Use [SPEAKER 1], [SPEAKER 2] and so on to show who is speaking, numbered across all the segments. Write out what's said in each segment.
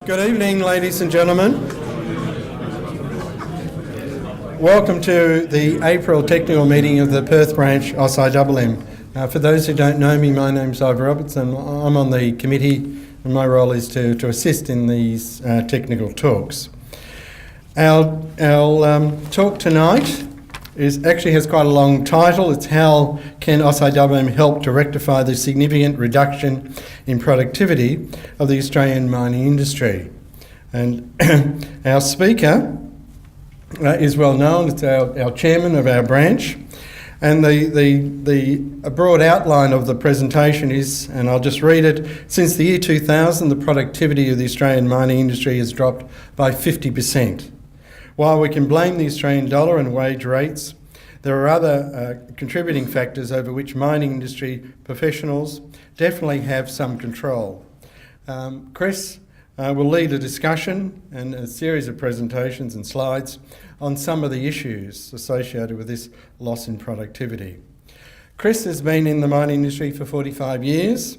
[SPEAKER 1] Good evening, ladies and gentlemen. Welcome to the April technical meeting of the Perth branch AusIMM. For those who don't know me, my name's Ivor Roberts and I'm on the committee, and my role is to assist in these technical talks. Our talk tonight has quite a long title. It's How Can AusIMM Help to Rectify the Significant Reduction in Productivity of the Australian Mining Industry? And our speaker is well known. It's our chairman of our branch. And the broad outline of the presentation is, and I'll just read it, since the year 2000, the productivity of the Australian mining industry has dropped by 50%. While we can blame the Australian dollar and wage rates, there are other contributing factors over which mining industry professionals definitely have some control. Chris will lead a discussion and a series of presentations and slides on some of the issues associated with this loss in productivity. Chris has been in the mining industry for 45 years.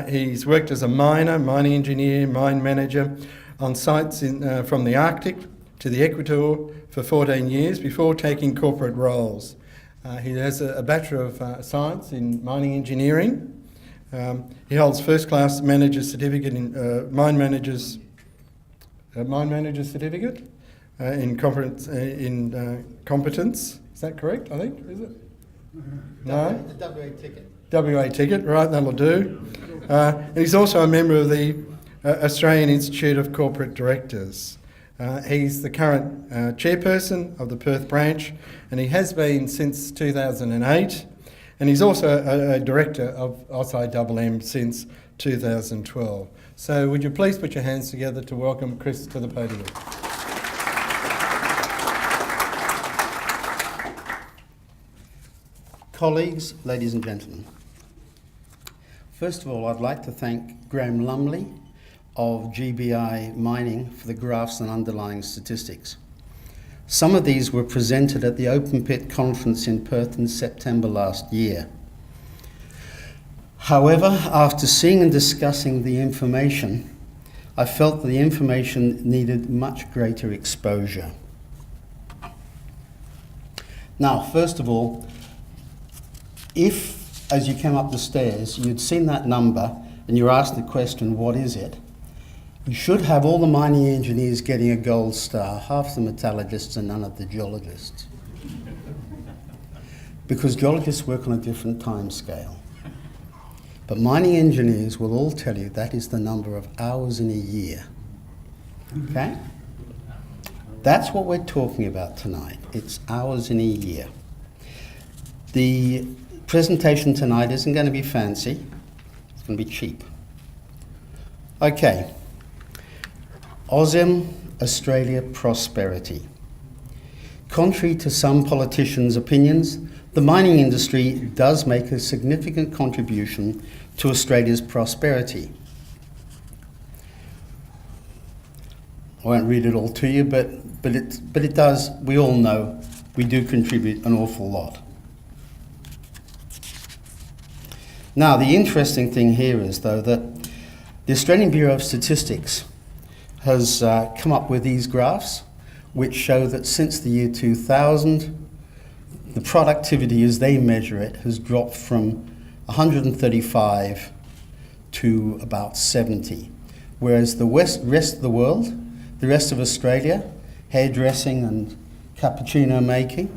[SPEAKER 1] He's worked as a miner, mining engineer, mine manager on sites from the Arctic to the Equator for 14 years before taking corporate roles. He has a Bachelor of Science in Mining Engineering. He holds first-class manager certificate in mine manager certificate in competence. Is that correct? I think, is it? No.
[SPEAKER 2] The WA ticket.
[SPEAKER 1] WA ticket, right? That'll do. And he's also a member of the Australian Institute of Corporate Directors. He's the current chairperson of the Perth branch, and he has been since 2008, and he's also a director of AusIMM since 2012. So would you please put your hands together to welcome Chris to the podium.
[SPEAKER 2] Colleagues, ladies and gentlemen. First of all, I'd like to thank Graham Lumley of GBI Mining for the graphs and underlying statistics. Some of these were presented at the Open Pit Conference in Perth in September last year. However, after seeing and discussing the information, I felt the information needed much greater exposure. Now, first of all, if, as you came up the stairs, you'd seen that number and you were asked the question, what is it? You should have all the mining engineers getting a gold star, half the metallurgists and none of the geologists. Because geologists work on a different time scale. But mining engineers will all tell you that is the number of hours in a year. Okay? That's what we're talking about tonight. It's hours in a year. The presentation tonight isn't going to be fancy. It's going to be cheap. Okay. AusIMM, Australia Prosperity. Contrary to some politicians' opinions, the mining industry does make a significant contribution to Australia's prosperity. I won't read it all to you, but it does, we all know, we do contribute an awful lot. Now, the interesting thing here is, though, that the Australian Bureau of Statistics has come up with these graphs which show that since the year 2000, the productivity as they measure it has dropped from 135 to about 70, whereas the rest of the world, the rest of Australia, hairdressing and cappuccino making,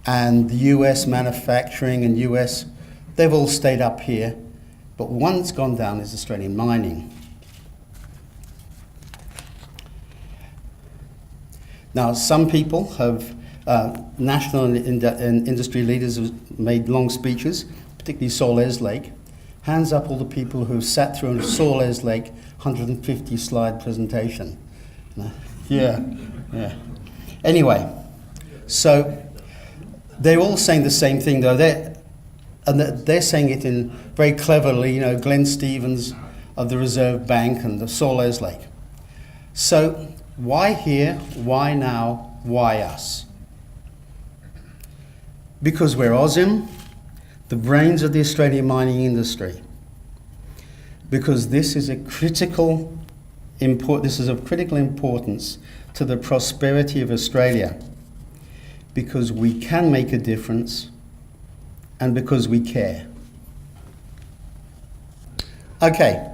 [SPEAKER 2] and the US manufacturing and US, they've all stayed up here, but one that's gone down is Australian mining. Now, some people have, national and industry leaders have made long speeches, particularly Saul Eslake. Hands up all the people who sat through a Saul Eslake 150 slide presentation. Yeah. Anyway, so they're all saying the same thing, though. They're saying it in very cleverly, Glenn Stevens of the Reserve Bank and the Saul Eslake. So why here, why now, why us? Because we're AusIMM, the brains of the Australian mining industry. Because this is a critical this is of critical importance to the prosperity of Australia, because we can make a difference and because we care. Okay,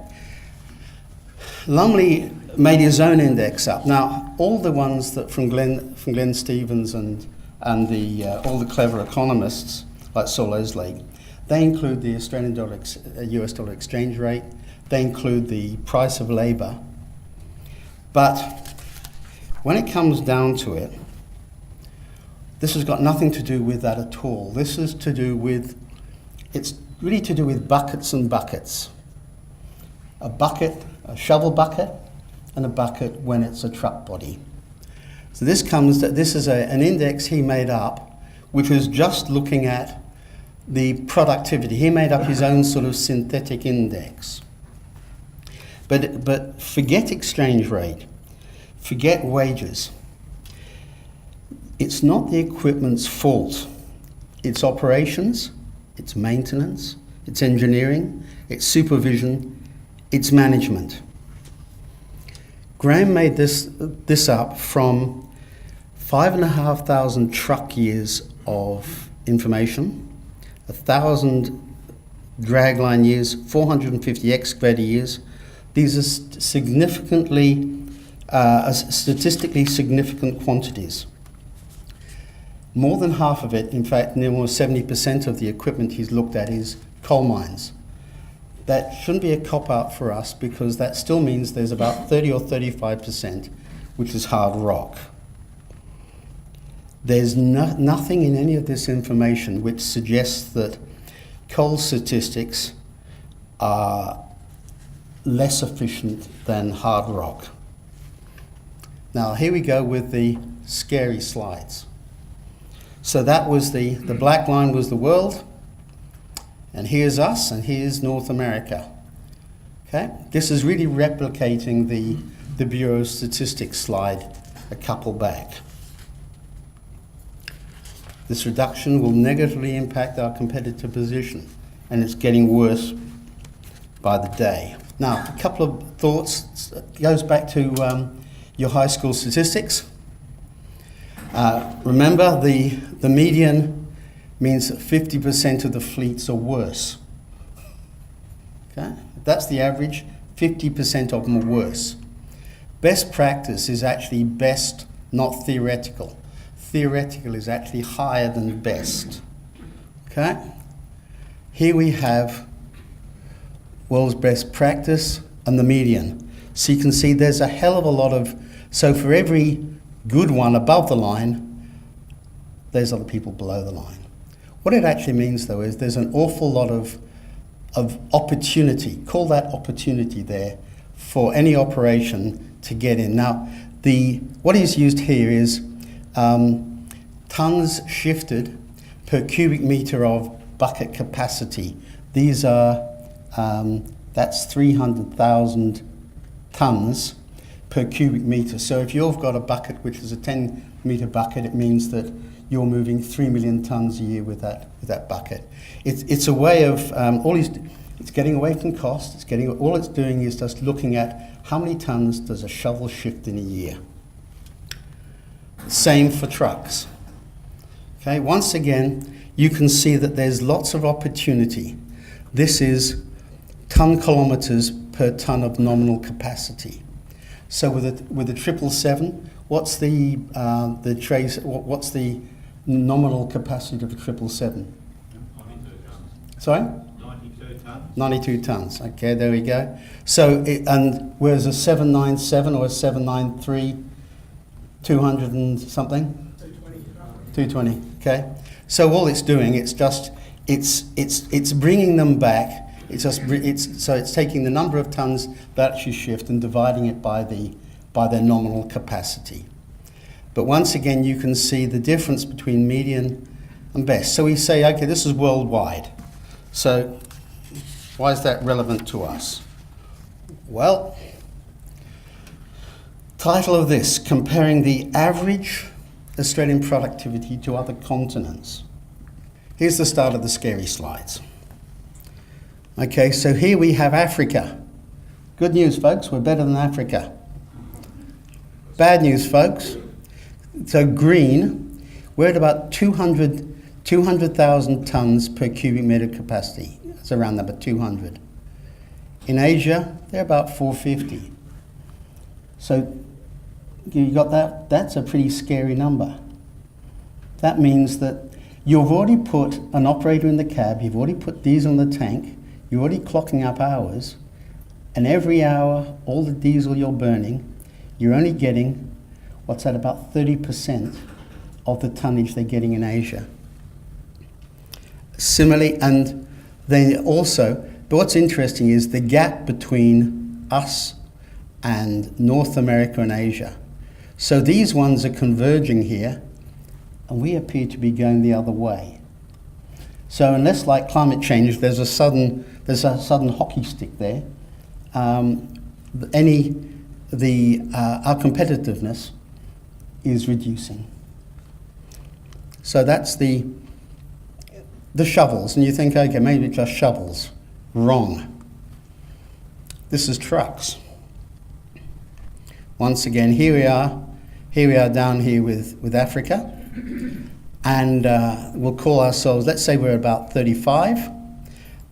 [SPEAKER 2] Lumley made his own index up. Now, all the ones that from Glenn Stevens and all the clever economists like Saul Esley, they include the Australian dollar, US dollar exchange rate, they include the price of labour. But when it comes down to it, this has got nothing to do with that at all. This is to do with, it's really to do with buckets and buckets. A bucket, a shovel bucket, and a bucket when it's a truck body. So this is an index he made up, which was just looking at the productivity. He made up his own sort of synthetic index. But forget exchange rate, forget wages. It's not the equipment's fault. It's operations, it's maintenance, it's engineering, it's supervision, it's management. Graham made this up from 5,500 truck years of information, 1,000 dragline years, 450 excavator years. These are statistically significant quantities. More than half of it, in fact, near 70% of the equipment he's looked at is coal mines. That shouldn't be a cop-out for us, because that still means there's about 30 or 35% which is hard rock. There's nothing in any of this information which suggests that coal statistics are less efficient than hard rock. Now here we go with the scary slides. So that was the black line was the world, and here's us, and here's North America. Okay, this is really replicating the Bureau of Statistics slide a couple back. This reduction will negatively impact our competitive position, and it's getting worse by the day. Now, a couple of thoughts. It goes back to your high school statistics. Remember, the median means that 50% of the fleets are worse. Okay? That's the average. 50% of them are worse. Best practice is actually best, not theoretical. Theoretical is actually higher than best. Okay? Here we have world's best practice and the median. So you can see there's a hell of a lot of, so for every good one above the line, there's other people below the line. What it actually means, though, is there's an awful lot of opportunity, call that opportunity there, for any operation to get in. Now, what is used here is tons shifted per cubic metre of bucket capacity. These are, that's 300,000 tonnes per cubic metre. So if you've got a bucket which is a 10 metre bucket, it means that you're moving 3 million tonnes a year with that bucket. It's a way of, it's getting away from cost, all it's doing is just looking at how many tonnes does a shovel shift in a year. Same for trucks. Okay, once again, you can see that there's lots of opportunity. This is tonne kilometres per tonne of nominal capacity. So with a 777, what's the nominal capacity of a 777?
[SPEAKER 3] 92 tonnes.
[SPEAKER 2] Sorry?
[SPEAKER 3] 92 tonnes.
[SPEAKER 2] 92 tonnes. Okay, there we go. So, and whereas a 797 or a 793, 200 and something? 220. Okay. So all it's doing, it's bringing them back. It's taking the number of tonnes that actually shift and dividing it by their nominal capacity. But once again, you can see the difference between median and best. So we say, okay, this is worldwide. So why is that relevant to us? Well, title of this, comparing the average Australian productivity to other continents. Here's the start of the scary slides. Okay, so here we have Africa. Good news, folks, we're better than Africa. Bad news, folks. So green, we're at about 200,000 tonnes per cubic metre capacity. That's around number 200. In Asia, they're about 450. So you got that? That's a pretty scary number. That means that you've already put an operator in the cab, you've already put diesel in the tank, you're already clocking up hours, and every hour, all the diesel you're burning, you're only getting, what's that, about 30% of the tonnage they're getting in Asia. Similarly, and then also, but what's interesting is the gap between us and North America and Asia. So these ones are converging here, and we appear to be going the other way. So unless, like climate change, there's a sudden hockey stick there, our competitiveness is reducing. So that's the shovels, and you think, okay, maybe just shovels. Wrong. This is trucks. Once again, here we are down here with Africa, and we'll call ourselves, let's say we're about 35,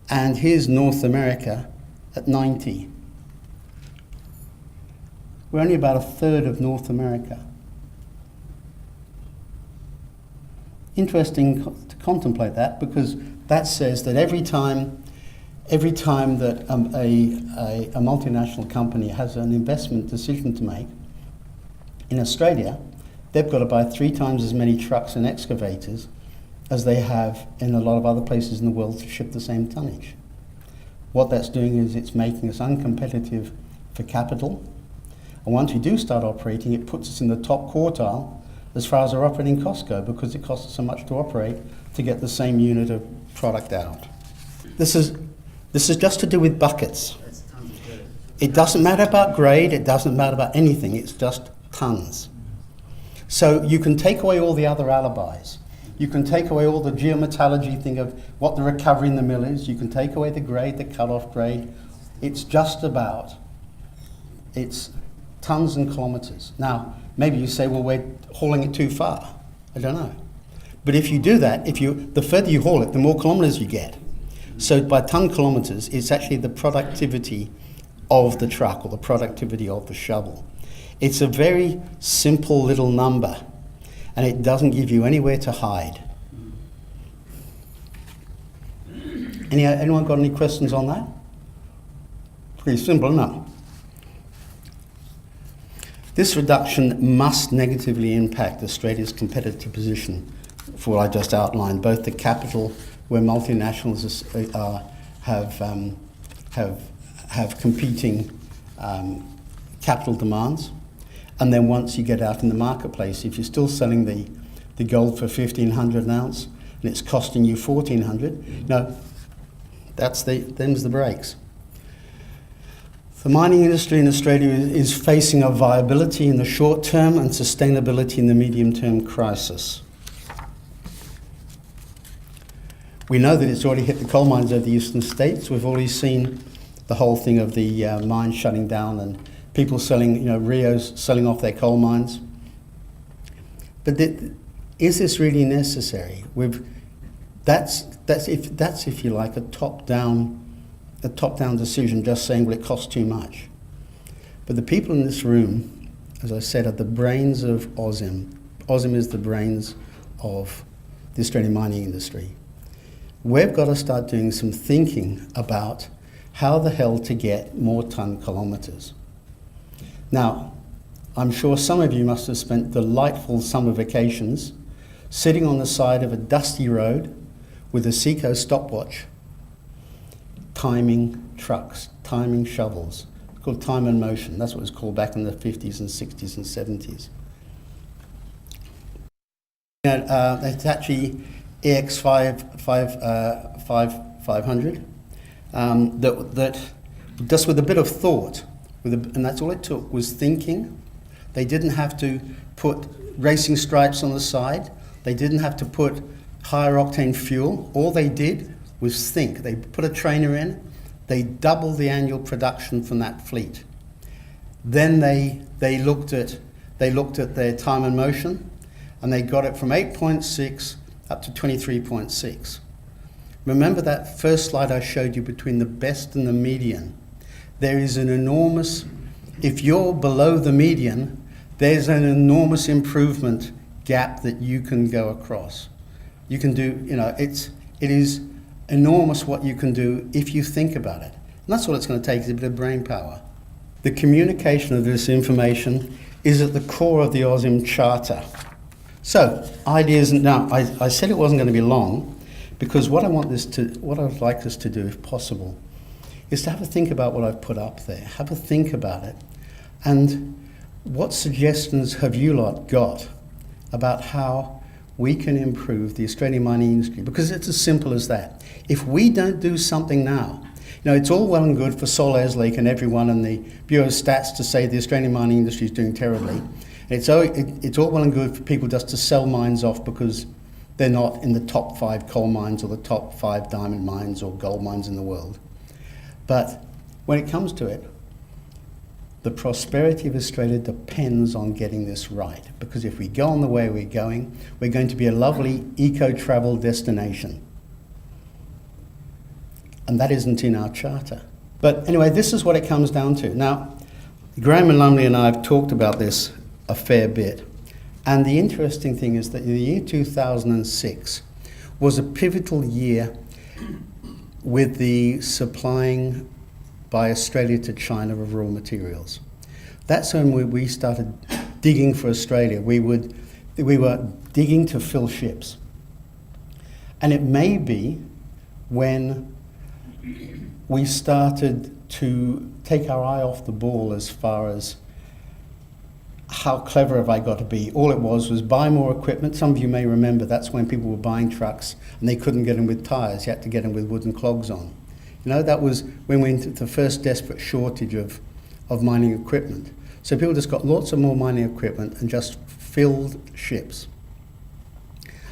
[SPEAKER 2] and here's North America at 90. We're only about a third of North America. Interesting to contemplate that, because that says that every time that a multinational company has an investment decision to make, in Australia, they've got to buy 3 times as many trucks and excavators as they have in a lot of other places in the world to ship the same tonnage. What that's doing is it's making us uncompetitive for capital. And once we do start operating, it puts us in the top quartile as far as our operating costs go, because it costs us so much to operate to get the same unit of product out. This is just to do with buckets. It doesn't matter about grade, it doesn't matter about anything, it's just tons. So you can take away all the other alibis. You can take away all the geometallurgy thing of what the recovery in the mill is. You can take away the grade, the cut-off grade. It's just about, it's tons and kilometres. Now, maybe you say, well, we're hauling it too far. I don't know. But if you do that, the further you haul it, the more kilometres you get. So by ton kilometres, it's actually the productivity of the truck or the productivity of the shovel. It's a very simple little number, and it doesn't give you anywhere to hide. Anyone got any questions on that? Pretty simple, isn't it? This reduction must negatively impact Australia's competitive position for what I just outlined, both the capital where multinationals have competing capital demands, and then once you get out in the marketplace, if you're still selling the gold for $1,500 an ounce and it's costing you $1,400, no, them's the breaks. The mining industry in Australia is facing a viability in the short term and sustainability in the medium term crisis. We know that it's already hit the coal mines of the eastern states. We've already seen the whole thing of the mines shutting down and people selling, Rio's selling off their coal mines. But is this really necessary? That's if you like a top-down decision, just saying, well, it costs too much. But the people in this room, as I said, are the brains of AusIMM. AusIMM is the brains of the Australian mining industry. We've got to start doing some thinking about how the hell to get more ton kilometres. Now, I'm sure some of you must have spent delightful summer vacations sitting on the side of a dusty road with a Seco stopwatch, timing trucks, timing shovels. It's called time and motion. That's what it was called back in the 50s and 60s and 70s. Hitachi EX500 that just with a bit of thought, and that's all it took, was thinking. They didn't have to put racing stripes on the side. They didn't have to put higher octane fuel. All they did was think. They put a trainer in, They doubled the annual production from that fleet. Then they looked at their time and motion, and they got it from 8.6 up to 23.6. Remember that first slide I showed you between the best and the median? There is an enormous, if you're below the median, there's an enormous improvement gap that you can go across. You can do, it is enormous what you can do if you think about it. And that's all it's going to take, is a bit of brain power. The communication of this information is at the core of the AusIMM Charter. So, ideas, now I said it wasn't going to be long, because what I'd like us to do, if possible, is to have a think about what I've put up there. Have a think about it. And what suggestions have you lot got about how we can improve the Australian mining industry? Because it's as simple as that. If we don't do something now, it's all well and good for Sol Eslake and everyone in the Bureau of Stats to say the Australian mining industry is doing terribly. It's all well and good for people just to sell mines off because they're not in the top 5 coal mines or the top 5 diamond mines or gold mines in the world. But when it comes to it, the prosperity of Australia depends on getting this right. Because if we go on the way we're going to be a lovely eco-travel destination. And that isn't in our charter. But anyway, this is what it comes down to. Now, Graham and Lumley and I have talked about this a fair bit. And the interesting thing is that the year 2006 was a pivotal year with the supplying by Australia to China of raw materials. That's when we started digging for Australia. We were digging to fill ships. And it may be when we started to take our eye off the ball as far as how clever have I got to be. All it was buy more equipment. Some of you may remember that's when people were buying trucks and they couldn't get them with tyres. You had to get them with wooden clogs on. That was when we went into the first desperate shortage of mining equipment. So people just got lots of more mining equipment and just filled ships.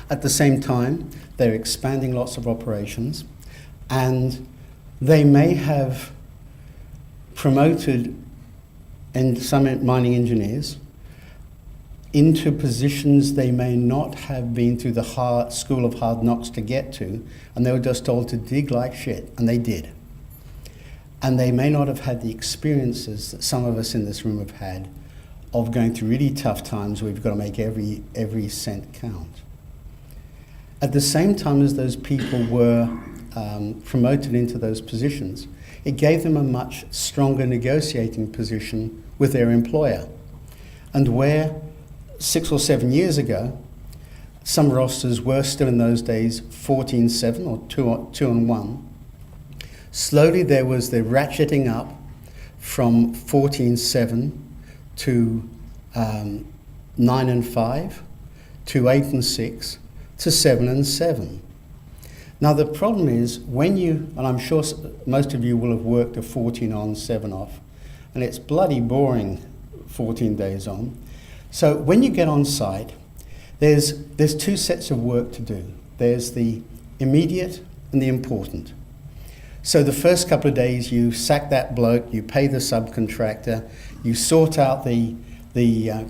[SPEAKER 2] At the same time, they're expanding lots of operations, and they may have promoted some mining engineers into positions they may not have been through the school of hard knocks to get to, and they were just told to dig like shit, and they did. And they may not have had the experiences that some of us in this room have had of going through really tough times where we've got to make every cent count. At the same time as those people were promoted into those positions, it gave them a much stronger negotiating position with their employer. And where 6 or 7 years ago, some rosters were still in those days 14/7 or 2-on-1, slowly there was the ratcheting up from 14/7 to 9/5 to 8/6 to 7/7. Now the problem is when and I'm sure most of you will have worked a 14 on, 7 off, and it's bloody boring 14 days on. So when you get on site, there's 2 sets of work to do. There's the immediate and the important. So the first couple of days you sack that bloke, you pay the subcontractor, you sort out the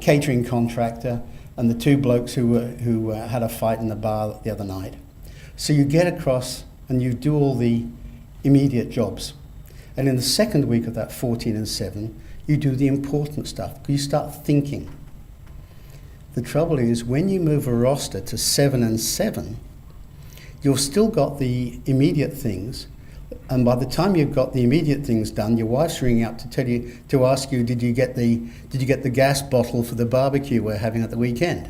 [SPEAKER 2] catering contractor and the 2 blokes who had a fight in the bar the other night. So you get across and you do all the immediate jobs. And in the second week of that 14/7, you do the important stuff. You start thinking. The trouble is, when you move a roster to 7/7, you've still got the immediate things, and by the time you've got the immediate things done, your wife's ringing up to ask you, did you get the gas bottle for the barbecue we're having at the weekend?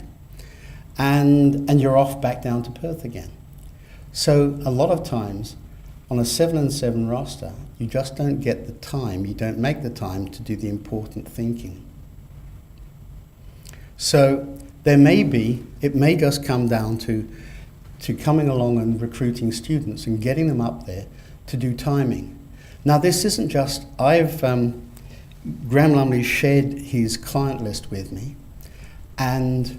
[SPEAKER 2] And you're off back down to Perth again. So a lot of times, on a 7/7 roster, you just don't get the time, you don't make the time to do the important thinking. So it may just come down to coming along and recruiting students and getting them up there to do timing. Now this isn't just, Graham Lumley shared his client list with me, and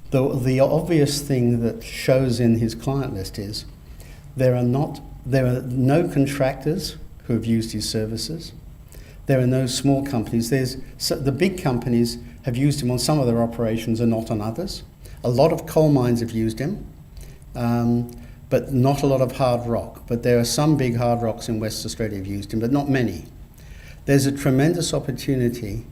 [SPEAKER 2] the obvious thing that shows in his client list is there are no contractors who have used his services. There are no small companies. The big companies have used him on some of their operations and not on others. A lot of coal mines have used him, but not a lot of hard rock. But there are some big hard rocks in West Australia have used him, but not many. There's a tremendous opportunity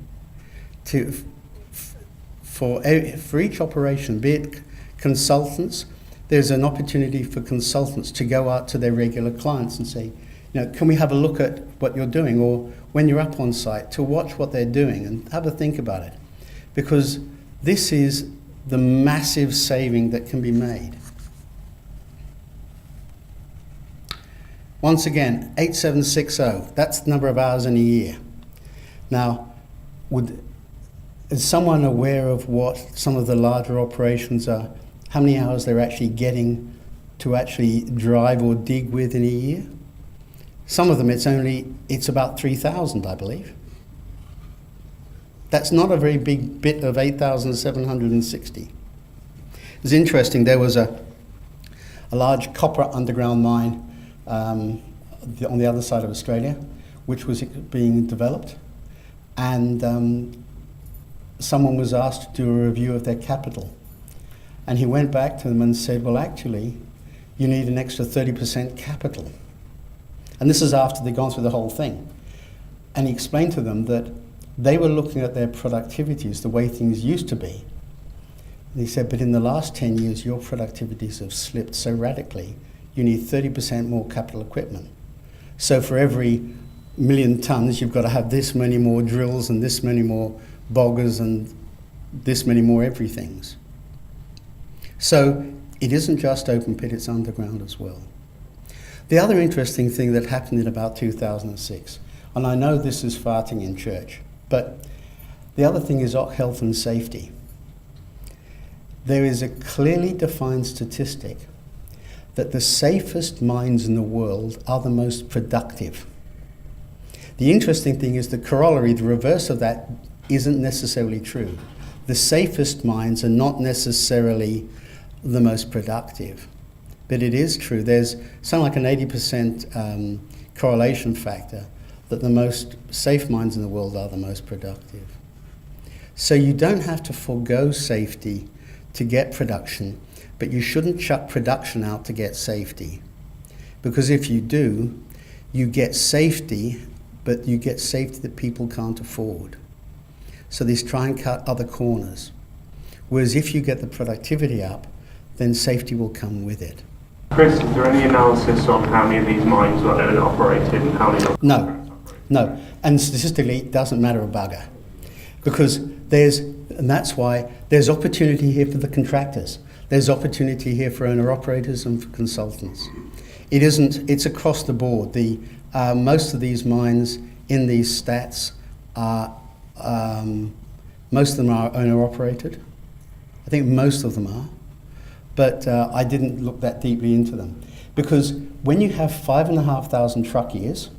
[SPEAKER 2] for each operation, be it consultants, there's an opportunity for consultants to go out to their regular clients and say, can we have a look at what you're doing? Or when you're up on site, to watch what they're doing and have a think about it. Because this is the massive saving that can be made. Once again, 8760, that's the number of hours in a year. Now, is someone aware of what some of the larger operations are, how many hours they're actually getting to actually drive or dig with in a year? Some of them it's about 3,000, I believe. That's not a very big bit of 8,760. It's interesting, there was a large copper underground mine on the other side of Australia, which was being developed, and someone was asked to do a review of their capital. And he went back to them and said, well, actually, you need an extra 30% capital. And this is after they'd gone through the whole thing. And he explained to them that they were looking at their productivities, the way things used to be. And he said, but in the last 10 years, your productivities have slipped so radically, you need 30% more capital equipment. So for every million tonnes, you've got to have this many more drills and this many more boggers and this many more everythings. So it isn't just open pit, it's underground as well. The other interesting thing that happened in about 2006, and I know this is farting in church, but the other thing is health and safety. There is a clearly defined statistic that the safest mines in the world are the most productive. The interesting thing is the corollary, the reverse of that, isn't necessarily true. The safest mines are not necessarily the most productive, but it is true. There's something like an 80% correlation factor that the most safe mines in the world are the most productive. So you don't have to forego safety to get production, but you shouldn't chuck production out to get safety. Because if you do, you get safety, but you get safety that people can't afford. So these try and cut other corners. Whereas if you get the productivity up, then safety will come with it.
[SPEAKER 4] Chris, is there any analysis on how many of these mines are owned and operated and how many
[SPEAKER 2] No. And statistically, it doesn't matter a bugger. Because that's why there's opportunity here for the contractors. There's opportunity here for owner-operators and for consultants. It's across the board. Most of these mines in these stats are, most of them are owner-operated. I think most of them are. But I didn't look that deeply into them. Because when you have 5,500 truck years,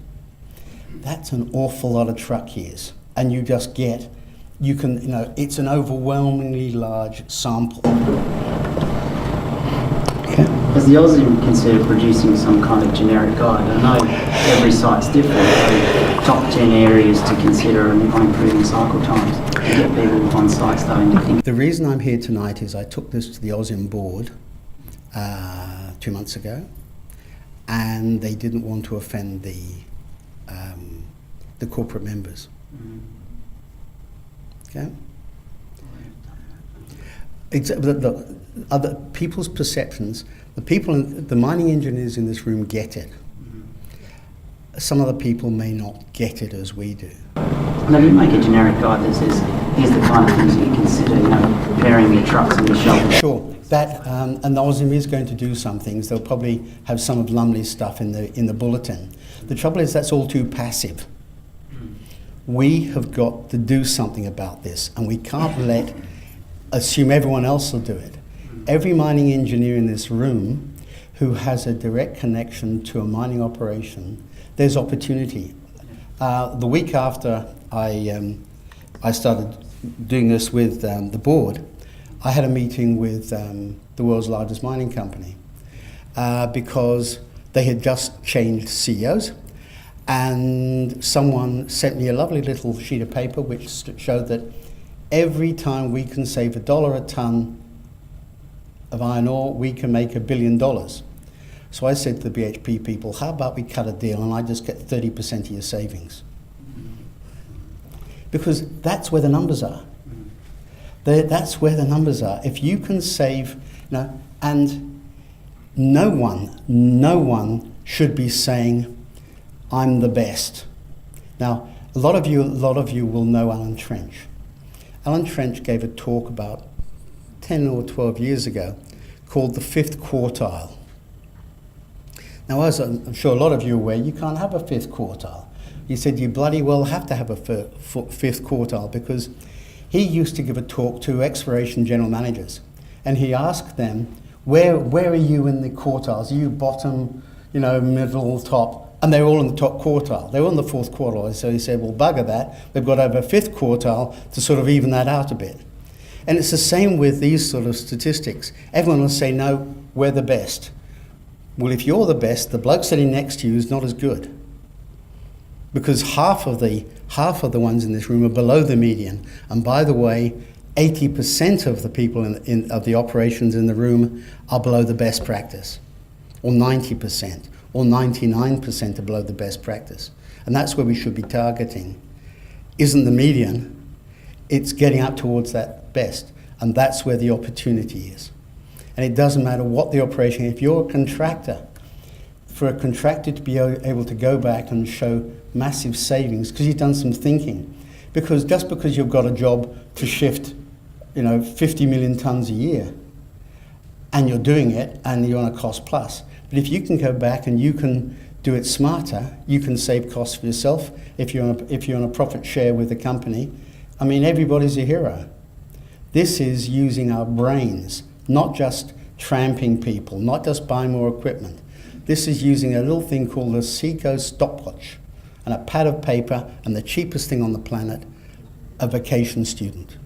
[SPEAKER 2] that's an awful lot of truck years. And it's an overwhelmingly large sample.
[SPEAKER 5] Has the AusIMM considered producing some kind of generic guide? I know every site's different, so top 10 areas to consider on improving cycle times to get people on site starting to think.
[SPEAKER 2] The reason I'm here tonight is I took this to the AusIMM board 2 months ago, and they didn't want to offend the corporate members. Okay? The other people's perceptions, the mining engineers in this room get it. Some other people may not get it as we do.
[SPEAKER 5] Maybe make a generic guide that says, here's the kind of things you consider, preparing your trucks and your shovels.
[SPEAKER 2] Sure. And the AusIMM is going to do some things. They'll probably have some of Lumley's stuff in the bulletin. The trouble is that's all too passive. We have got to do something about this, and we can't assume everyone else will do it. Every mining engineer in this room who has a direct connection to a mining operation, there's opportunity. The week after I started doing this with the board, I had a meeting with the world's largest mining company because they had just changed CEOs, And someone sent me a lovely little sheet of paper which showed that every time we can save $1 a tonne of iron ore, we can make $1 billion. So I said to the BHP people, how about we cut a deal and I just get 30% of your savings? Because that's where the numbers are. That's where the numbers are. If you can save, and no one should be saying, I'm the best. Now, a lot of you will know Alan Trench. Alan Trench gave a talk about 10 or 12 years ago called the fifth quartile. Now, as I'm sure a lot of you are aware, you can't have a fifth quartile. He said you bloody well have to have a fifth quartile, because he used to give a talk to exploration general managers, and he asked them, where are you in the quartiles? Are you bottom, middle, top? And they were all in the top quartile. They were in the fourth quartile. So he said, well, bugger that. We've got to have a fifth quartile to sort of even that out a bit. And it's the same with these sort of statistics. Everyone will say, no, we're the best. Well, if you're the best, the bloke sitting next to you is not as good. Because half of the ones in this room are below the median. And by the way, 80% of the people of the operations in the room are below the best practice, or 90%. Or 99% are below the best practice. And that's where we should be targeting. Isn't the median, it's getting up towards that best. And that's where the opportunity is. And it doesn't matter what the operation, if you're a contractor, for a contractor to be able to go back and show massive savings, because you've done some thinking. Because just because you've got a job to shift, 50 million tonnes a year, and you're doing it, and you're on a cost plus, but if you can go back and you can do it smarter, you can save costs for yourself. If you're on a profit share with the company, everybody's a hero. This is using our brains, not just tramping people, not just buying more equipment. This is using a little thing called a Seco stopwatch and a pad of paper and the cheapest thing on the planet, a vacation student.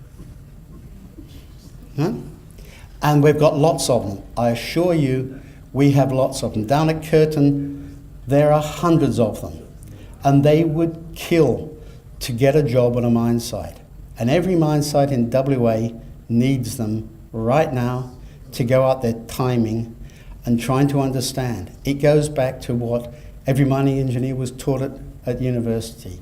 [SPEAKER 2] Huh? And we've got lots of them. I assure you, we have lots of them. Down at Curtin, there are hundreds of them. And they would kill to get a job on a mine site. And every mine site in WA needs them right now to go out there timing and trying to understand. It goes back to what every mining engineer was taught at university.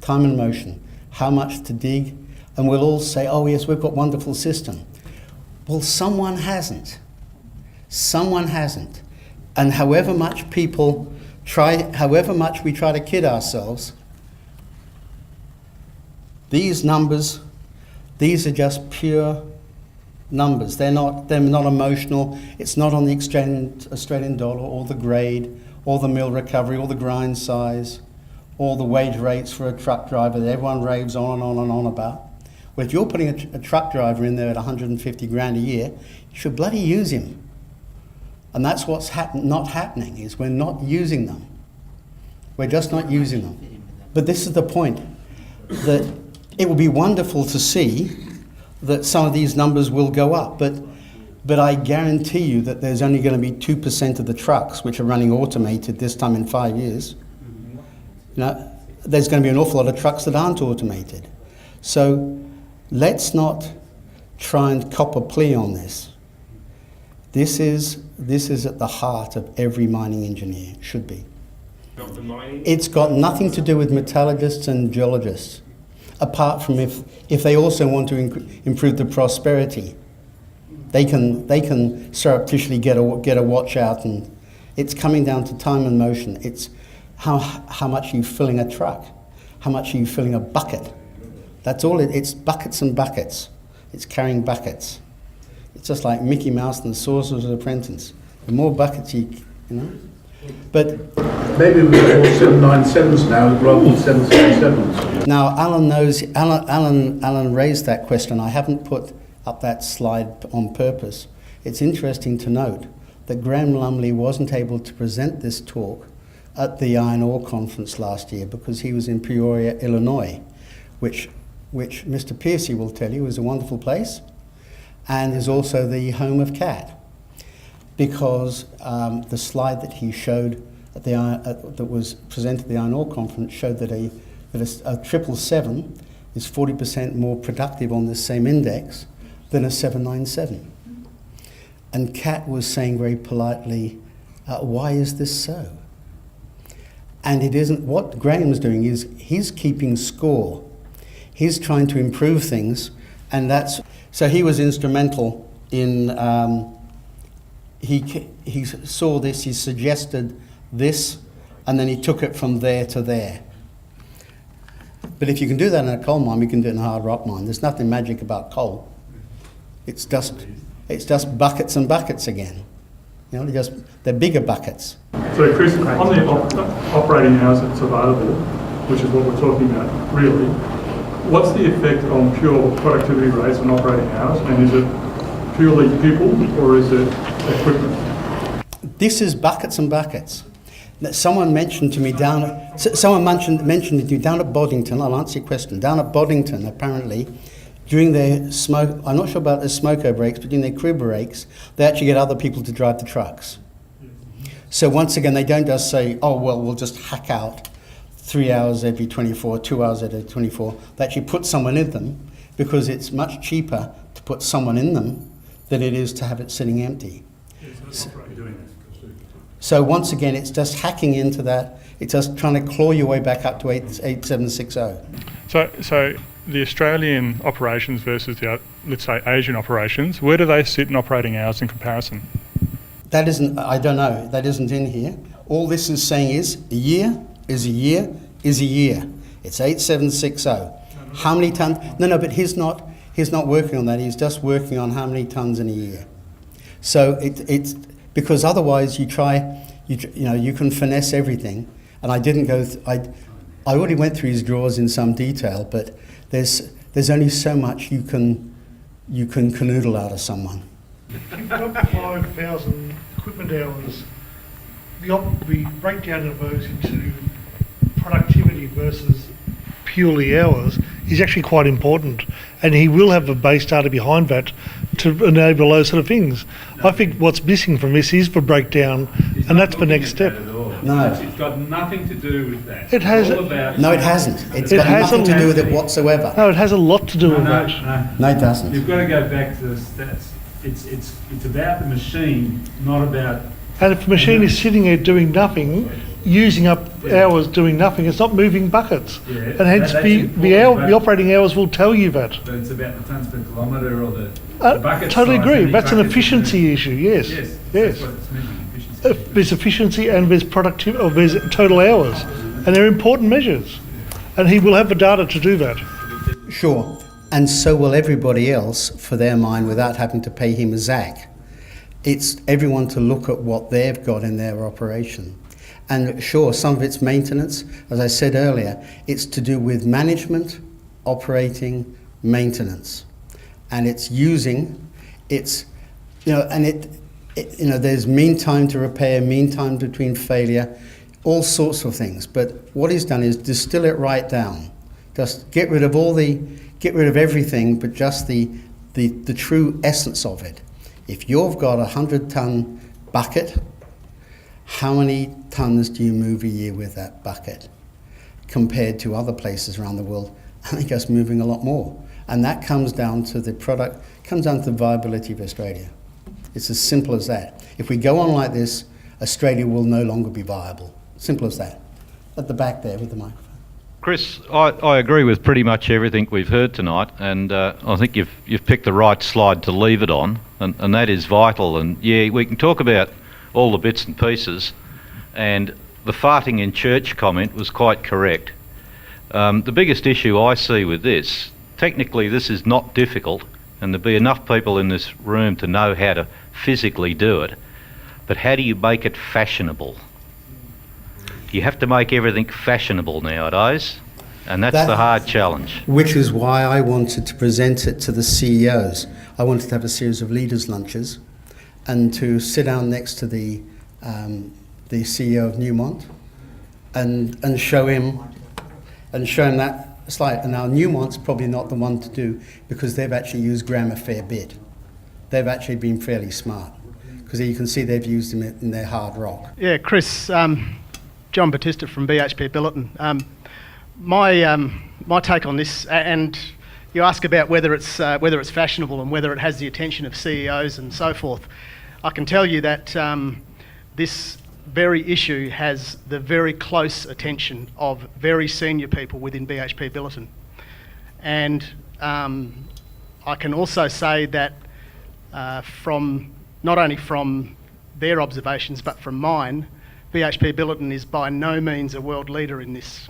[SPEAKER 2] Time and motion, how much to dig. And we'll all say, oh yes, we've got a wonderful system. Well, someone hasn't. Someone hasn't. And however much we try to kid ourselves, these numbers, these are just pure numbers. They're not emotional. It's not on the Australian dollar or the grade or the mill recovery or the grind size or the wage rates for a truck driver that everyone raves on and on and on about. Well, if you're putting a truck driver in there at 150 grand a year, you should bloody use him. And that's what's not happening, is we're not using them. We're just not using them. But this is the point, that it will be wonderful to see that some of these numbers will go up, but I guarantee you that there's only going to be 2% of the trucks which are running automated this time in 5 years. There's going to be an awful lot of trucks that aren't automated. So let's not try and cop a plea on this. This is at the heart of every mining engineer, should be. It's got nothing to do with metallurgists and geologists, apart from if they also want to improve the prosperity. They can surreptitiously get a watch out, and it's coming down to time and motion. It's how much are you filling a truck? How much are you filling a bucket? That's all it's buckets and buckets. It's carrying buckets. It's just like Mickey Mouse and the Sorcerer's Apprentice. The more buckets But
[SPEAKER 6] maybe we call 797s now rather than 777s.
[SPEAKER 2] Now Alan raised that question. I haven't put up that slide on purpose. It's interesting to note that Graham Lumley wasn't able to present this talk at the Iron Ore Conference last year because he was in Peoria, Illinois, which Mr. Piercy will tell you is a wonderful place and is also the home of CAT, because the slide that he showed that was presented at the Iron Ore Conference showed that a 777 is 40% more productive on this same index than a 797. And Kat was saying very politely, why is this so? And it isn't. What Graham's doing is he's keeping score. He's trying to improve things, and so he was instrumental in. He saw this. He suggested this, and then he took it from there to there. But if you can do that in a coal mine, we can do it in a hard rock mine. There's nothing magic about coal. It's just buckets and buckets again. You know, they're bigger buckets.
[SPEAKER 7] So Chris, on the operating hours that's available, which is what we're talking about really, what's the effect on pure productivity rates on operating hours, and is it purely people or is it equipment?
[SPEAKER 2] This is buckets and buckets. Someone mentioned to me mentioned it to me down at Boddington. I'll answer your question. Down at Boddington, apparently, during their smoke, I'm not sure about their smoko breaks, but during their crew breaks, they actually get other people to drive the trucks. So once again, they don't just say, oh, well, we'll just hack out 3 hours every 24, 2 hours every 24. They actually put someone in them because it's much cheaper to put someone in them than it is to have it sitting empty. So once again, it's just hacking into that. It's just trying to claw your way back up to 8760.
[SPEAKER 7] So the Australian operations versus the, let's say, Asian operations, where do they sit in operating hours in comparison?
[SPEAKER 2] That isn't, I don't know, that isn't in here. All this is saying is a year is a year is a year. It's 8760. How many tons? No, but he's not working on that. He's just working on how many tons in a year. So it's because otherwise you can finesse everything. And I didn't go. I already went through his drawers in some detail, but there's only so much you can canoodle out of someone.
[SPEAKER 8] You've got 5,000 equipment hours. The breakdown of those into productivity versus purely hours is actually quite important, and he will have a base data behind that to enable those sort of things. I think what's missing from this is the breakdown, and that's the next step.
[SPEAKER 2] No.
[SPEAKER 3] It's got nothing to do with that.
[SPEAKER 8] It has.
[SPEAKER 3] All about
[SPEAKER 2] No, it hasn't. It's got nothing to do with it whatsoever.
[SPEAKER 8] No, it has a lot to do with that.
[SPEAKER 2] No, it doesn't.
[SPEAKER 3] You've got to go back to the stats. It's about the machine, not about.
[SPEAKER 8] And if the machine is sitting there doing nothing, using up hours doing nothing, it's not moving buckets.
[SPEAKER 3] Yeah,
[SPEAKER 8] and hence
[SPEAKER 3] that's
[SPEAKER 8] the
[SPEAKER 3] important,
[SPEAKER 8] operating hours will tell you that.
[SPEAKER 3] But it's about the tonnes per kilometre or the bucket
[SPEAKER 8] Totally
[SPEAKER 3] size,
[SPEAKER 8] agree.
[SPEAKER 3] how many
[SPEAKER 8] That's an
[SPEAKER 3] buckets
[SPEAKER 8] efficiency issue, yes.
[SPEAKER 3] Yes.
[SPEAKER 8] Yes.
[SPEAKER 3] That's what it's meaning, efficiency.
[SPEAKER 8] There's efficiency and there's productivity, or there's total hours. And they're important measures. And he will have the data to do that.
[SPEAKER 2] Sure. And so will everybody else for their mine without having to pay him a ZAC. It's everyone to look at what they've got in their operation. And sure, some of it's maintenance. As I said earlier, it's to do with management, operating, maintenance. And it's using, there's mean time to repair, mean time between failure, all sorts of things. But what he's done is distill it right down. Just get rid of everything, but just the true essence of it. If you've got a 100-ton bucket, how many tons do you move a year with that bucket compared to other places around the world? I think that's moving a lot more. And that comes down to the product, comes down to the viability of Australia. It's as simple as that. If we go on like this, Australia will no longer be viable. Simple as that. At the back there with the microphone.
[SPEAKER 9] Chris, I agree with pretty much everything we've heard tonight, and I think you've picked the right slide to leave it on, and that is vital. And yeah, we can talk about all the bits and pieces, and the farting in church comment was quite correct. The biggest issue I see with this, technically this is not difficult, and there'll be enough people in this room to know how to physically do it, but how do you make it fashionable? You have to make everything fashionable nowadays, and that's the hard challenge.
[SPEAKER 2] Which is why I wanted to present it to the CEOs. I wanted to have a series of leaders' lunches and to sit down next to the CEO of Newmont and show him that slide. And now Newmont's probably not the one to do because they've actually used Graham a fair bit. They've actually been fairly smart because you can see they've used him in their hard rock.
[SPEAKER 10] Yeah, Chris, John Batista from BHP Billiton. My take on this, and you ask about whether it's fashionable and whether it has the attention of CEOs and so forth. I can tell you that this very issue has the very close attention of very senior people within BHP Billiton. And I can also say that from not only from their observations but from mine, BHP Billiton is by no means a world leader in this.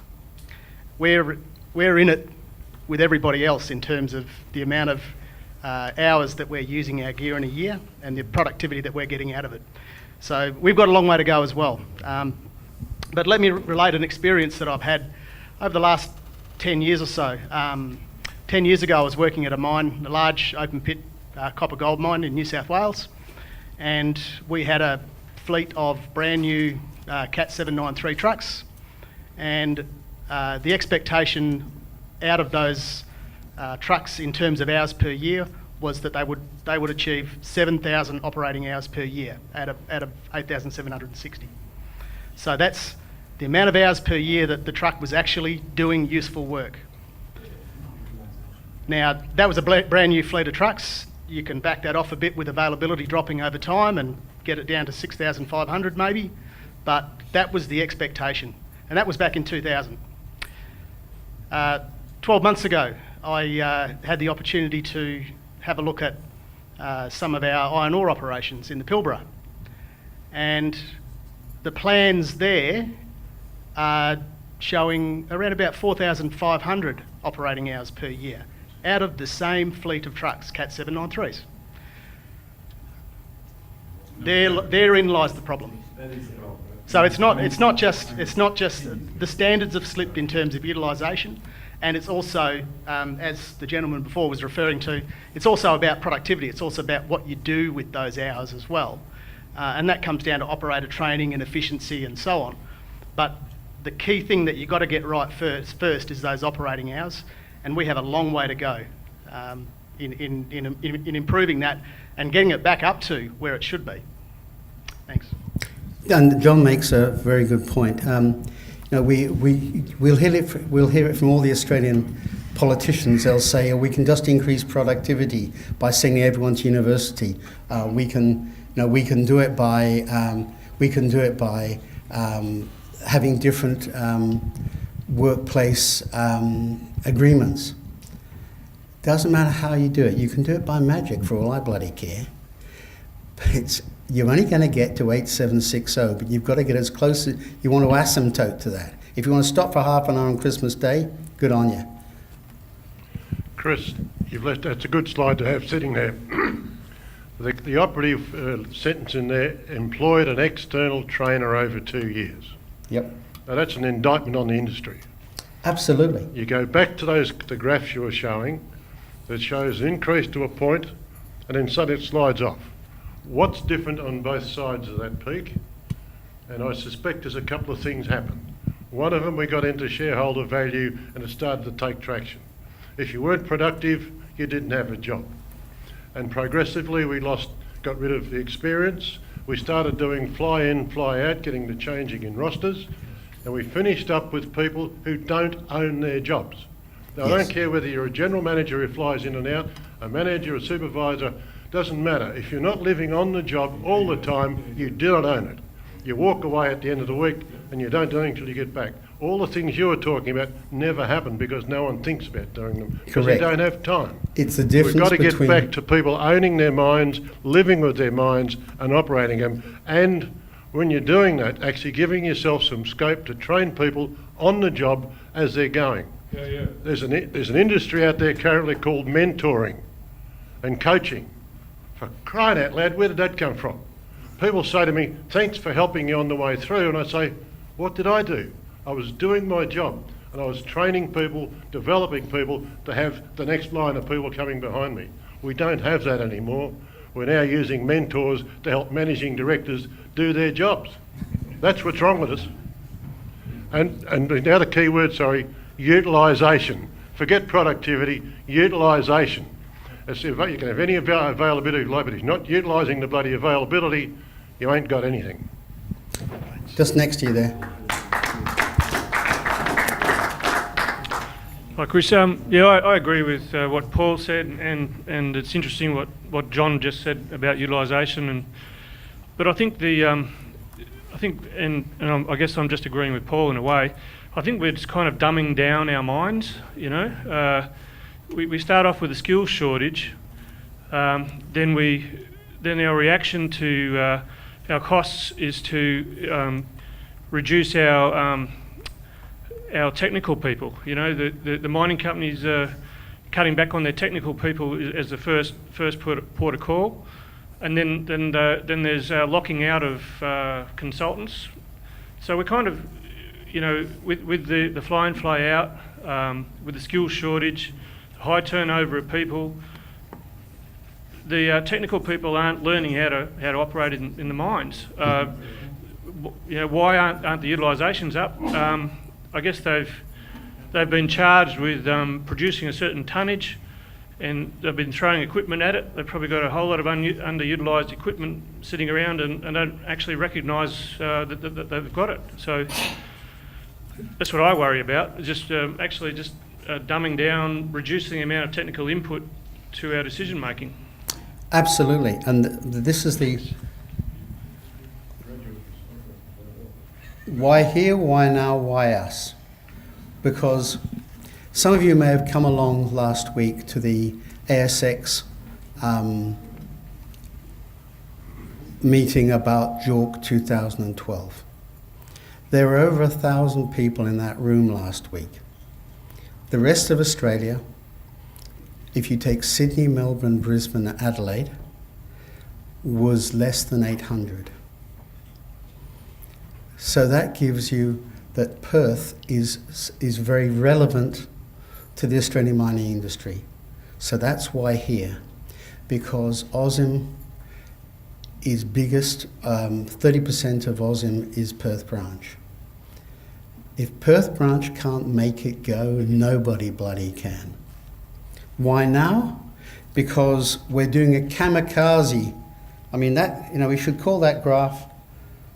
[SPEAKER 10] We're in it with everybody else in terms of the amount of hours that we're using our gear in a year and the productivity that we're getting out of it. So we've got a long way to go as well. But let me relate an experience that I've had over the last 10 years or so. 10 years ago I was working at a mine, a large open pit copper gold mine in New South Wales, and we had a fleet of brand new Cat 793 trucks, and the expectation out of those trucks in terms of hours per year was that they would achieve 7,000 operating hours per year out of 8,760. So that's the amount of hours per year that the truck was actually doing useful work. Now, that was a brand new fleet of trucks. You can back that off a bit with availability dropping over time and get it down to 6,500 maybe, but that was the expectation, and that was back in 2000. 12 months ago, I had the opportunity to have a look at some of our iron ore operations in the Pilbara, and the plans there are showing around about 4,500 operating hours per year out of the same fleet of trucks, Cat 793s. Therein lies the problem. So it's not just the standards have slipped in terms of utilisation, and it's also, as the gentleman before was referring to, it's also about productivity. It's also about what you do with those hours as well, and that comes down to operator training and efficiency and so on. But the key thing that you've got to get right first is those operating hours, and we have a long way to go in improving that and getting it back up to where it should be. Thanks.
[SPEAKER 2] And John makes a very good point. We'll hear it from all the Australian politicians. They'll say, we can just increase productivity by sending everyone to university. We can do it by having different workplace agreements. Doesn't matter how you do it. You can do it by magic for all I bloody care. But you're only going to get to 8760, but you've got to get as close as you want to asymptote to that. If you want to stop for half an hour on Christmas Day, good on you.
[SPEAKER 11] Chris, that's a good slide to have sitting there. The operative sentence in there, employed an external trainer over 2 years.
[SPEAKER 2] Yep.
[SPEAKER 11] Now that's an indictment on the industry.
[SPEAKER 2] Absolutely.
[SPEAKER 11] You go back to the graphs you were showing that shows an increase to a point and then suddenly it slides off. What's different on both sides of that peak? And I suspect there's a couple of things happened. One of them, we got into shareholder value and it started to take traction. If you weren't productive, you didn't have a job. And progressively we got rid of the experience. We started doing fly in, fly out, getting the changing in rosters, and we finished up with people who don't own their jobs. Now, yes. I don't care whether you're a general manager who flies in and out, a manager, a supervisor, doesn't matter. If you're not living on the job all the time, you do not own it. You walk away at the end of the week and you don't do anything until you get back. All the things you were talking about never happen because no one thinks about doing them. Because they don't have time.
[SPEAKER 2] It's the difference
[SPEAKER 11] We've got to
[SPEAKER 2] between...
[SPEAKER 11] get back to people owning their mines, living with their mines and operating them. And when you're doing that, actually giving yourself some scope to train people on the job as they're going.
[SPEAKER 7] Yeah.
[SPEAKER 11] There's an industry out there currently called mentoring and coaching. For crying out loud, where did that come from? People say to me, thanks for helping you on the way through. And I say, what did I do? I was doing my job and I was training people, developing people to have the next line of people coming behind me. We don't have that anymore. We're now using mentors to help managing directors do their jobs. That's what's wrong with us. And the other key word, utilisation. Forget productivity, utilisation. You can have any availability, but if you're not utilising the bloody availability, you ain't got anything.
[SPEAKER 2] Just next to you there.
[SPEAKER 12] Hi, Chris. I agree with what Paul said, and it's interesting what John just said about utilisation. But I think I guess I'm just agreeing with Paul in a way. I think we're just kind of dumbing down our minds. You know, we start off with a skills shortage, then our reaction to our costs is to reduce our technical people. You know, the mining companies are cutting back on their technical people as the first port of call, and then there's locking out of consultants. So we're kind of, you know, with the fly in fly out, with the skills shortage, high turnover of people. The technical people aren't learning how to operate in the mines. You know, why aren't the utilisations up? I guess they've been charged with producing a certain tonnage, and they've been throwing equipment at it. They've probably got a whole lot of underutilised equipment sitting around and don't actually recognise that they've got it. So that's what I worry about. Just dumbing down, reducing the amount of technical input to our decision making.
[SPEAKER 2] Absolutely, and this is the why here, why now, why us? Because some of you may have come along last week to the ASX meeting about JORC 2012. There were over 1,000 people in that room last week. The rest of Australia, if you take Sydney, Melbourne, Brisbane, Adelaide, was less than 800. So that gives you that Perth is very relevant to the Australian mining industry. So that's why here, because AusIMM is biggest, 30% of AusIMM is Perth branch. If Perth branch can't make it go, nobody bloody can. Why now? Because we're doing a kamikaze. I mean, that, you know, we should call that graph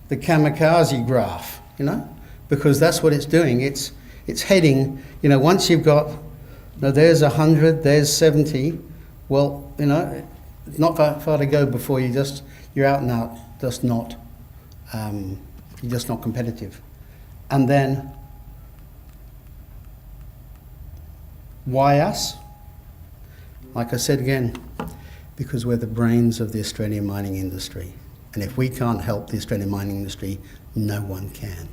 [SPEAKER 2] the kamikaze graph, you know, because that's what it's doing. It's heading, you know, once you've got, you know, there's 100, there's 70, well, you know, it's not far to go before you're out and out, just not, you're just not competitive. And then, why us? Like I said again, because we're the brains of the Australian mining industry. And if we can't help the Australian mining industry, no one can.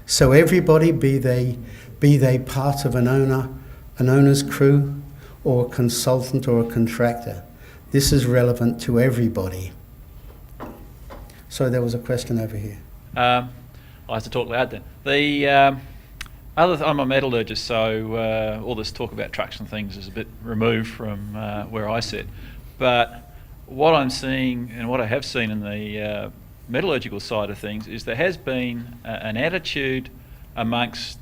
[SPEAKER 2] So everybody, be they part of an owner's crew, or a consultant or a contractor, this is relevant to everybody. So there was a question over here.
[SPEAKER 13] I have to talk loud then. I'm a metallurgist, so all this talk about trucks and things is a bit removed from where I sit. But what I'm seeing, and what I have seen in the metallurgical side of things, is there has been an attitude amongst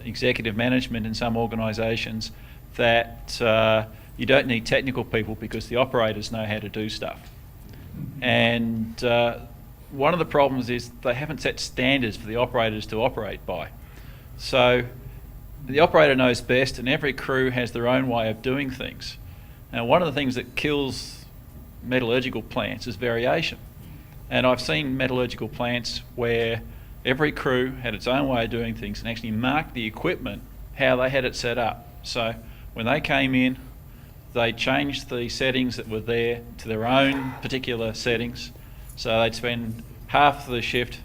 [SPEAKER 13] executive management in some organisations that you don't need technical people because the operators know how to do stuff. And one of the problems is they haven't set standards for the operators to operate by. So the operator knows best, and every crew has their own way of doing things. Now, one of the things that kills metallurgical plants is variation. And I've seen metallurgical plants where every crew had its own way of doing things and actually marked the equipment how they had it set up. So when they came in, they changed the settings that were there to their own particular settings. So they'd spend half the shift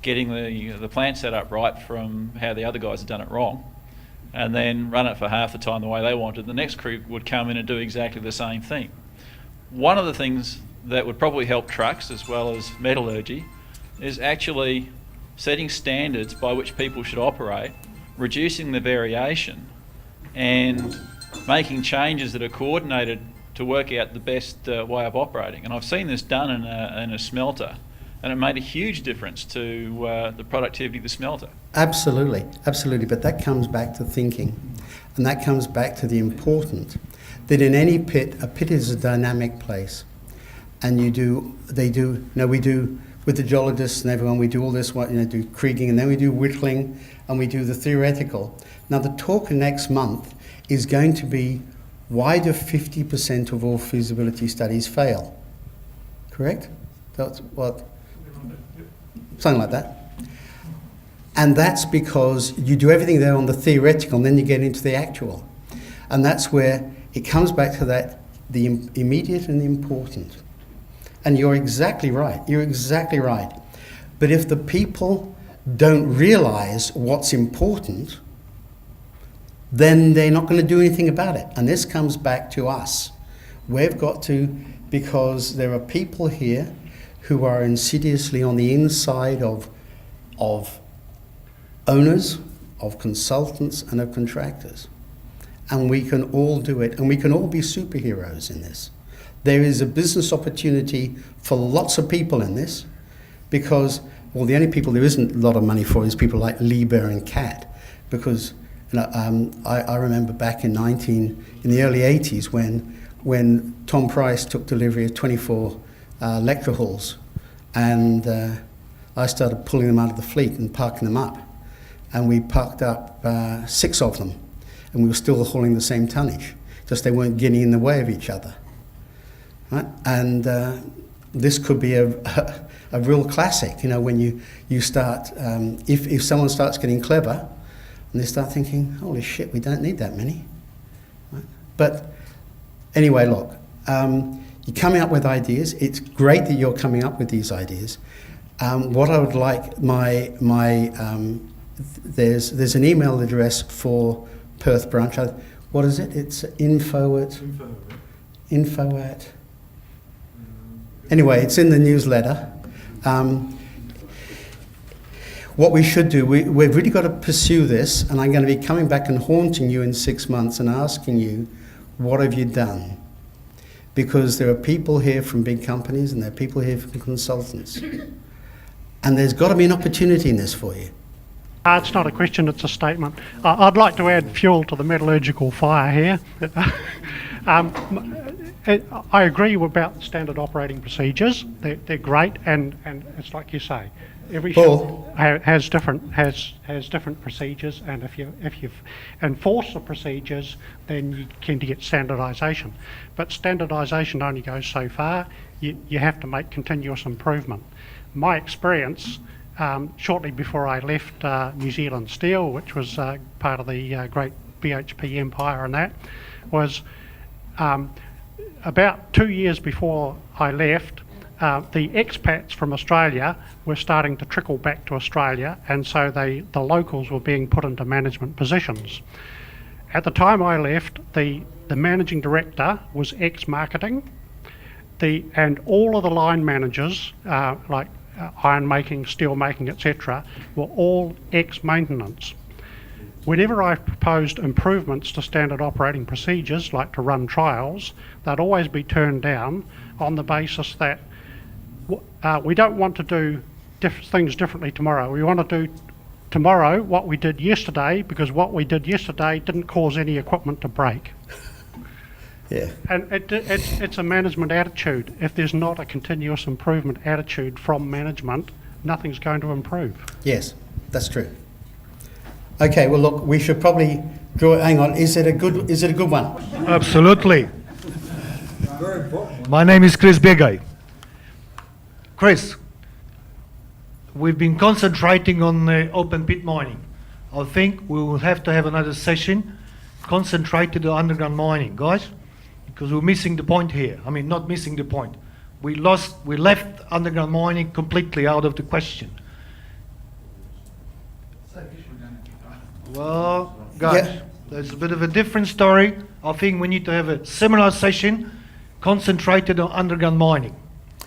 [SPEAKER 13] getting the plant set up right from how the other guys had done it wrong, and then run it for half the time the way they wanted. The next crew would come in and do exactly the same thing. One of the things that would probably help trucks as well as metallurgy is actually setting standards by which people should operate, reducing the variation, and making changes that are coordinated to work out the best way of operating. And I've seen this done in a smelter, and it made a huge difference to the productivity of the smelter.
[SPEAKER 2] Absolutely, absolutely. But that comes back to thinking, and that comes back to the important that in any pit, a pit is a dynamic place, and we do with the geologists and everyone, we do all this, do kriging, and then we do whittling, and we do the theoretical. Now, the talk next month is going to be, why do 50% of all feasibility studies fail? Correct? That's what? Something like that. And that's because you do everything there on the theoretical, and then you get into the actual. And that's where it comes back to that, the immediate and the important. And you're exactly right. You're exactly right. But if the people don't realise what's important, then they're not going to do anything about it. And this comes back to us. We've got to, because there are people here who are insidiously on the inside of owners, of consultants, and of contractors. And we can all do it, and we can all be superheroes in this. There is a business opportunity for lots of people in this, because, well, the only people there isn't a lot of money for is people like Lieber and Cat, because I remember back in the early 80s when Tom Price took delivery of 24 lecture halls, and I started pulling them out of the fleet and parking them up, and we parked up 6 of them, and we were still hauling the same tonnage, just they weren't getting in the way of each other. Right? And this could be a real classic, when you start, if someone starts getting clever, and they start thinking, holy shit, we don't need that many. Right? But anyway, look, you're coming up with ideas. It's great that you're coming up with these ideas. What I would like, there's an email address for Perth branch. What is it? It's info at. Anyway, it's in the newsletter. What we should do, we've really got to pursue this, and I'm going to be coming back and haunting you in 6 months and asking you, what have you done? Because there are people here from big companies and there are people here from consultants. And there's got to be an opportunity in this for you.
[SPEAKER 8] It's not a question, it's a statement. I'd like to add fuel to the metallurgical fire here. I agree about standard operating procedures. They're great, and it's like you say, every ship has different procedures, and if you enforce the procedures, then you can get standardisation. But standardisation only goes so far. You have to make continuous improvement. My experience, shortly before I left New Zealand Steel, which was part of the great BHP empire, and that was about 2 years before I left. The expats from Australia were starting to trickle back to Australia, and so the locals were being put into management positions. At the time I left, the managing director was ex-marketing, and all of the line managers, like iron making, steel making, etc., were all ex-maintenance. Whenever I proposed improvements to standard operating procedures, like to run trials, they'd always be turned down on the basis that we don't want to do things differently tomorrow. We want to do tomorrow what we did yesterday, because what we did yesterday didn't cause any equipment to break.
[SPEAKER 2] Yeah.
[SPEAKER 8] And it's a management attitude. If there's not a continuous improvement attitude from management, nothing's going to improve.
[SPEAKER 2] Yes, that's true. Okay, well look, we should probably go. Hang on, is it a good one?
[SPEAKER 14] Absolutely. My name is Chris Begay. Chris, we've been concentrating on open pit mining. I think we will have to have another session concentrated on underground mining, guys, because we're missing the point here. I mean, not missing the point. We left underground mining completely out of the question. Well, guys, there's a bit of a different story. I think we need to have a similar session concentrated on underground mining.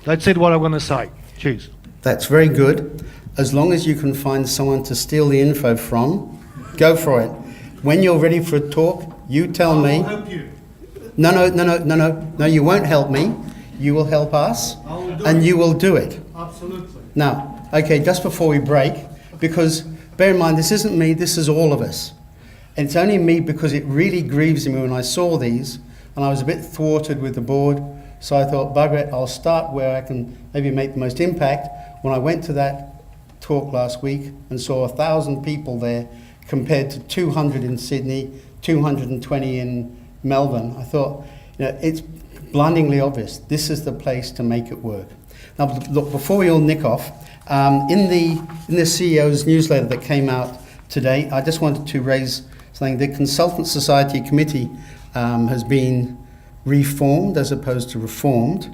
[SPEAKER 14] That's it, what I'm going to say. Cheers.
[SPEAKER 2] That's very good. As long as you can find someone to steal the info from, go for it. When you're ready for a talk, you tell me.
[SPEAKER 14] I'll help you.
[SPEAKER 2] No, you won't help me. You will help us, and you will do it.
[SPEAKER 14] Absolutely.
[SPEAKER 2] Now, okay, just before we break, because bear in mind, this isn't me, this is all of us. And it's only me because it really grieves me when I saw these, and I was a bit thwarted with the board, so I thought, bugger it, I'll start where I can maybe make the most impact, when I went to that talk last week and saw 1,000 people there compared to 200 in Sydney, 220 in Melbourne, I thought, it's blindingly obvious. This is the place to make it work. Now, look, before we all nick off, in the CEO's newsletter that came out today, I just wanted to raise something. The Consultant Society Committee has been reformed as opposed to reformed.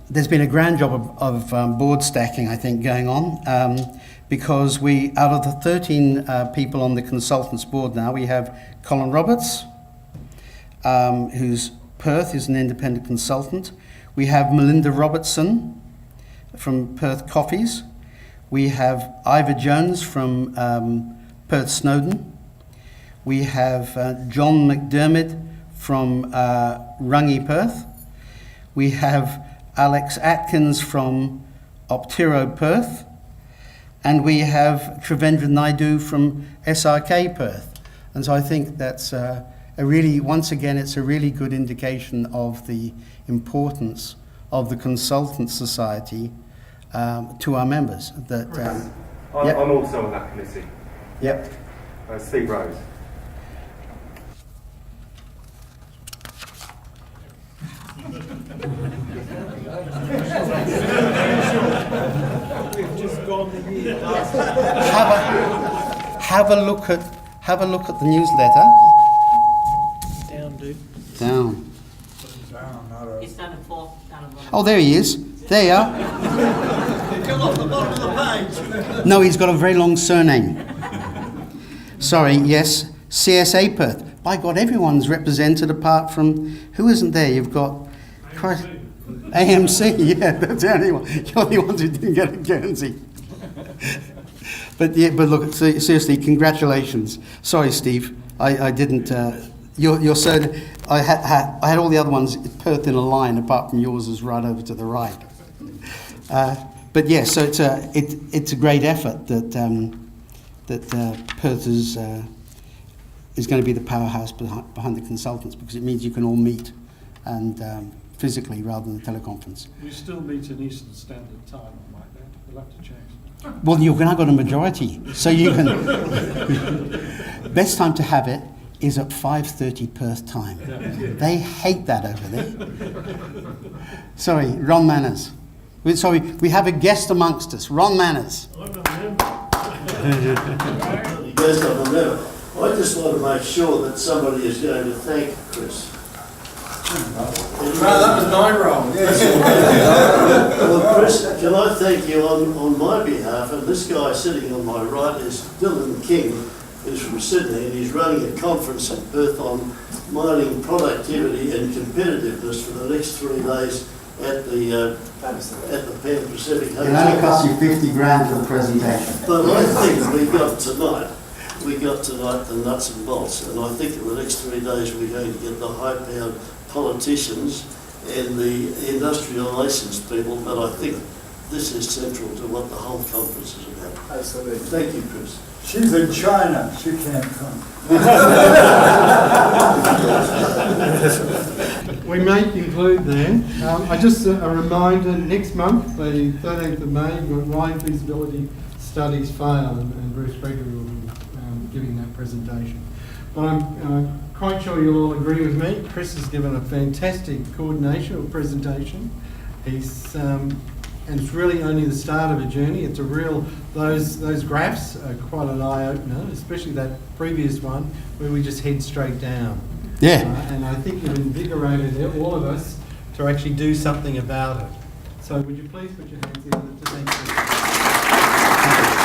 [SPEAKER 2] There's been a grand job of board stacking, I think, going on, because out of the 13 people on the consultants board now, we have Colin Roberts, who's Perth, who's an independent consultant. We have Melinda Robertson from Perth Coffees. We have Ivor Jones from Perth Snowdon. We have John McDermott from Rungy Perth. We have Alex Atkins from Optiro Perth. And we have Trivendra Naidu from SRK Perth. And so I think that's once again, it's a really good indication of the importance of the Consultant Society to our members. That
[SPEAKER 4] I'm also on that committee.
[SPEAKER 2] Yep.
[SPEAKER 4] Steve Rose.
[SPEAKER 2] Have a look at the newsletter.
[SPEAKER 14] Down, dude.
[SPEAKER 2] Down.
[SPEAKER 15] He's done it for.
[SPEAKER 2] Oh, there he is. There you are.
[SPEAKER 14] Come off the bottom of the page.
[SPEAKER 2] No, he's got a very long surname. Sorry, yes. CSA Perth. By God, everyone's represented apart from... Who isn't there? You've got... AMC, yeah, that's the only one. The only ones who didn't get a Guernsey. But look, seriously, congratulations. Sorry, Steve, I didn't... Your surname... I had all the other ones, Perth in a line, apart from yours is right over to the right. But yeah, so it's a great effort that Perth is going to be the powerhouse behind the consultants, because it means you can all meet and physically rather than teleconference.
[SPEAKER 7] We still meet in Eastern Standard Time, like that. We'll have to change.
[SPEAKER 2] Well, you've now got a majority, so you can... Best time to have it is at 5:30 Perth time. They hate that over there. Sorry, Ron Manners. Sorry, we have a guest amongst us, Ron Manners.
[SPEAKER 16] I just want to make sure that somebody is going to thank Chris.
[SPEAKER 1] That was my role.
[SPEAKER 16] Well, Chris, can I thank you on my behalf? And this guy sitting on my right is Dylan King, who's from Sydney, and he's running a conference in Perth on mining productivity and competitiveness for the next 3 days at the Pan Pacific Hotel.
[SPEAKER 2] It only costs you 50 grand for the presentation.
[SPEAKER 16] But I think we got tonight the nuts and bolts, and I think in the next 3 days we're going to get the high-powered politicians and the industrial relations people, but I think this is central to what the whole conference is about.
[SPEAKER 6] Absolutely.
[SPEAKER 16] Thank you, Chris.
[SPEAKER 6] She's in China. She can't come.
[SPEAKER 1] We may conclude there. Just a reminder, next month, the 13th of May, we've got wine feasibility studies fail, and Bruce Gregory will be giving that presentation. But I'm quite sure you'll all agree with me. Chris has given a fantastic coordination or presentation. And it's really only the start of a journey. It's a real, those graphs are quite an eye-opener, especially that previous one where we just head straight down.
[SPEAKER 2] Yeah.
[SPEAKER 1] And I think you've invigorated all of us to actually do something about it. So would you please put your hands together to thank you.